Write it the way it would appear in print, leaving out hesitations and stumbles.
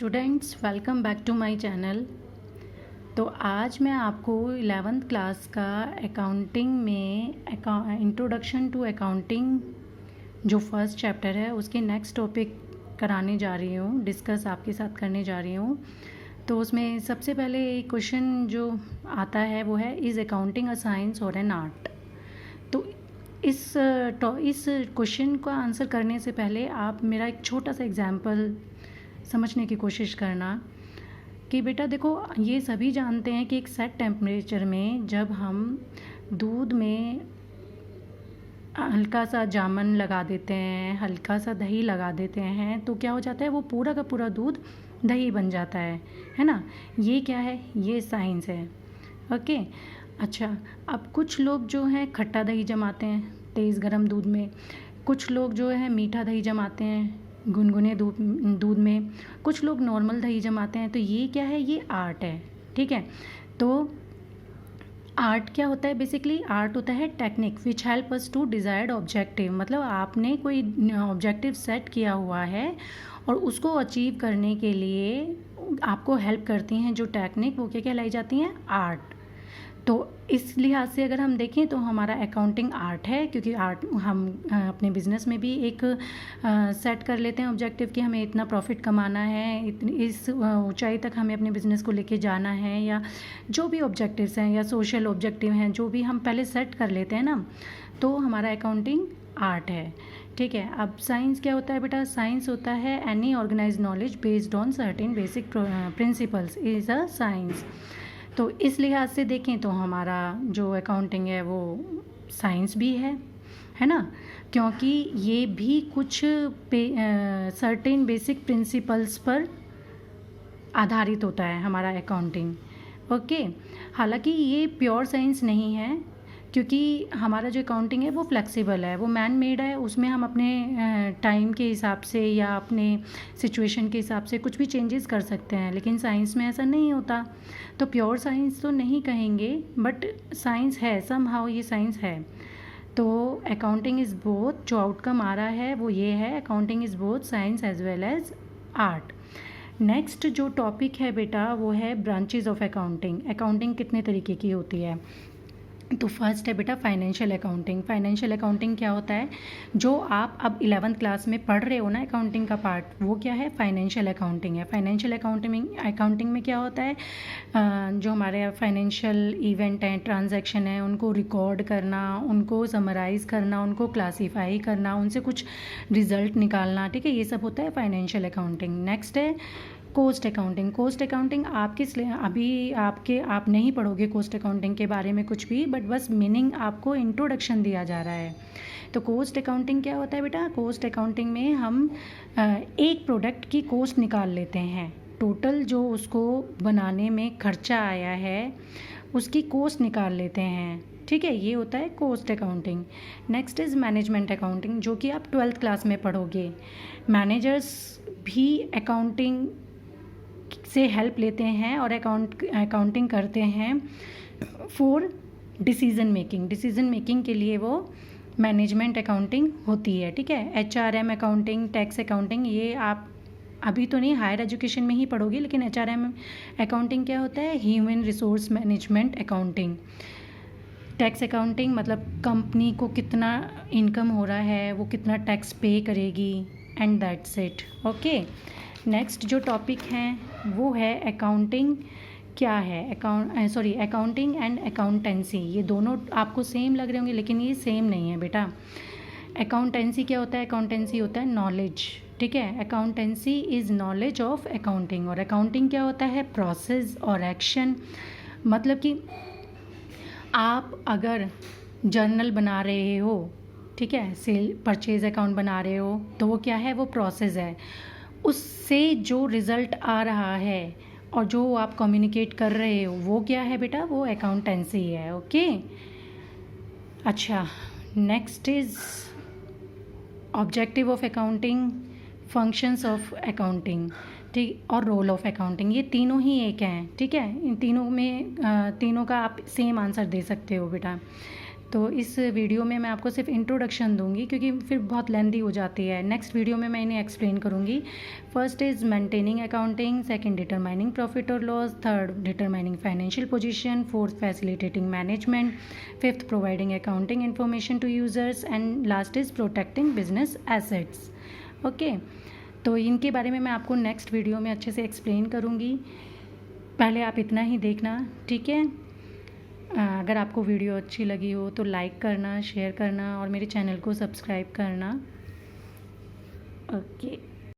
Students welcome back to my channel. तो आज मैं आपको 11th क्लास का अकाउंटिंग में इंट्रोडक्शन टू अकाउंटिंग जो फर्स्ट चैप्टर है उसके नेक्स्ट टॉपिक कराने जा रही हूँ, डिस्कस आपके साथ करने जा रही हूँ। तो उसमें सबसे पहले एक क्वेश्चन जो आता है वो है, इज़ अकाउंटिंग अ साइंस और एन आर्ट। तो इस क्वेश्चन का आंसर करने से पहले आप मेरा एक छोटा सा एग्जाम्पल समझने की कोशिश करना कि बेटा देखो, ये सभी जानते हैं कि एक सेट टेम्परेचर में जब हम दूध में हल्का सा जामन लगा देते हैं, हल्का सा दही लगा देते हैं, तो क्या हो जाता है, वो पूरा का पूरा दूध दही बन जाता है ना। ये क्या है, ये साइंस है। ओके, अच्छा, अब कुछ लोग जो हैं खट्टा दही जमाते हैं तेज़ गरम दूध में, कुछ लोग जो है मीठा दही जमाते हैं गुनगुने दूध में, कुछ लोग नॉर्मल दही जमाते हैं। तो ये क्या है, ये आर्ट है। ठीक है, तो आर्ट क्या होता है, बेसिकली आर्ट होता है technique which help us to desired objective. मतलब आपने कोई ऑब्जेक्टिव सेट किया हुआ है और उसको अचीव करने के लिए आपको हेल्प करती हैं जो टेक्निक, वो क्या कहलाई जाती हैं, आर्ट। तो इस लिहाज से अगर हम देखें तो हमारा अकाउंटिंग आर्ट है, क्योंकि आर्ट हम अपने बिज़नेस में भी एक सेट कर लेते हैं ऑब्जेक्टिव कि हमें इतना प्रॉफिट कमाना है, इतनी इस ऊंचाई तक हमें अपने बिज़नेस को लेके जाना है, या जो भी ऑब्जेक्टिव्स हैं या सोशल ऑब्जेक्टिव हैं, जो भी हम पहले सेट कर लेते हैं ना, तो हमारा अकाउंटिंग आर्ट है। ठीक है, अब साइंस क्या होता है बेटा, साइंस होता है any organise knowledge based on certain basic principles is a science. तो इस लिहाज से देखें तो हमारा जो अकाउंटिंग है वो साइंस भी है ना, क्योंकि ये भी कुछ सर्टेन बेसिक प्रिंसिपल्स पर आधारित होता है हमारा अकाउंटिंग। ओके, हालांकि ये प्योर साइंस नहीं है, क्योंकि हमारा जो अकाउंटिंग है वो फ्लेक्सिबल है, वो मैन मेड है। उसमें हम अपने टाइम के हिसाब से या अपने सिचुएशन के हिसाब से कुछ भी चेंजेस कर सकते हैं, लेकिन साइंस में ऐसा नहीं होता। तो प्योर साइंस तो नहीं कहेंगे, बट साइंस है, समहाउ ये साइंस है। तो अकाउंटिंग इज़ बोथ, जो आउटकम आ रहा है वो ये है, accounting is both science as well as art. Next जो टॉपिक है बेटा वो है ब्रांचेज ऑफ अकाउंटिंग। अकाउंटिंग कितने तरीके की होती है, तो फर्स्ट है बेटा फाइनेंशियल अकाउंटिंग। फाइनेंशियल अकाउंटिंग क्या होता है, जो आप अब 11th क्लास में पढ़ रहे हो ना अकाउंटिंग का पार्ट, वो क्या है, फाइनेंशियल अकाउंटिंग है। फाइनेंशियल अकाउंटिंग में क्या होता है, जो हमारे फाइनेंशियल इवेंट हैं, ट्रांजैक्शन हैं, उनको रिकॉर्ड करना, उनको समराइज़ करना, उनको क्लासीफाई करना, उनसे कुछ रिजल्ट निकालना। ठीक है, ये सब होता है फाइनेंशियल अकाउंटिंग। नेक्स्ट है कॉस्ट अकाउंटिंग। कॉस्ट अकाउंटिंग आप नहीं पढ़ोगे कॉस्ट अकाउंटिंग के बारे में कुछ भी, बट बस मीनिंग आपको इंट्रोडक्शन दिया जा रहा है। तो कॉस्ट अकाउंटिंग क्या होता है बेटा, कॉस्ट अकाउंटिंग में हम एक प्रोडक्ट की कॉस्ट निकाल लेते हैं, टोटल जो उसको बनाने में खर्चा आया है उसकी कॉस्ट निकाल लेते हैं। ठीक है, ये होता है cost accounting. Next is management accounting, जो कि आप 12th क्लास में पढ़ोगे। मैनेजर्स भी अकाउंटिंग से हेल्प लेते हैं और अकाउंटिंग करते हैं फॉर डिसीज़न मेकिंग के लिए वो मैनेजमेंट अकाउंटिंग होती है। ठीक है, HRM अकाउंटिंग, टैक्स अकाउंटिंग, ये आप अभी तो नहीं, हायर एजुकेशन में ही पढ़ोगे, लेकिन HRM अकाउंटिंग क्या होता है, human resource management accounting. Tax accounting मतलब कंपनी को कितना इनकम हो रहा है, वो कितना टैक्स पे करेगी, and that's it. Okay, next जो टॉपिक है वो है अकाउंटिंग। क्या है अकाउंटिंग एंड अकाउंटेंसी। ये दोनों आपको सेम लग रहे होंगे, लेकिन ये सेम नहीं है बेटा। अकाउंटेंसी क्या होता है, अकाउंटेंसी होता है नॉलेज। ठीक है, accountancy is knowledge of accounting. और अकाउंटिंग क्या होता है, प्रोसेस और एक्शन। मतलब कि आप अगर जर्नल बना रहे हो, ठीक है, सेल परचेज अकाउंट बना रहे हो, तो वो क्या है, वो प्रोसेस है। उससे जो रिज़ल्ट आ रहा है और जो आप कम्युनिकेट कर रहे हो वो क्या है बेटा, वो अकाउंटेंसी है। ओके, अच्छा, next is objective of accounting, functions of accounting, ठीक, और रोल ऑफ अकाउंटिंग। ये तीनों ही एक हैं। ठीक है, इन तीनों में तीनों का आप सेम आंसर दे सकते हो बेटा। तो इस वीडियो में मैं आपको सिर्फ इंट्रोडक्शन दूंगी क्योंकि फिर बहुत लेंदी हो जाती है। नेक्स्ट वीडियो में मैं इन्हें एक्सप्लेन करूंगी। First is maintaining accounting, second determining profit और loss, third determining financial position, fourth facilitating management, fifth providing accounting information to users and last is protecting business assets. Okay, तो इनके बारे में मैं आपको नेक्स्ट वीडियो में अच्छे से एक्सप्लेन करूँगी। पहले आप इतना ही देखना, ठीक है। अगर आपको वीडियो अच्छी लगी हो तो लाइक करना, शेयर करना और मेरे चैनल को सब्सक्राइब करना। ओके।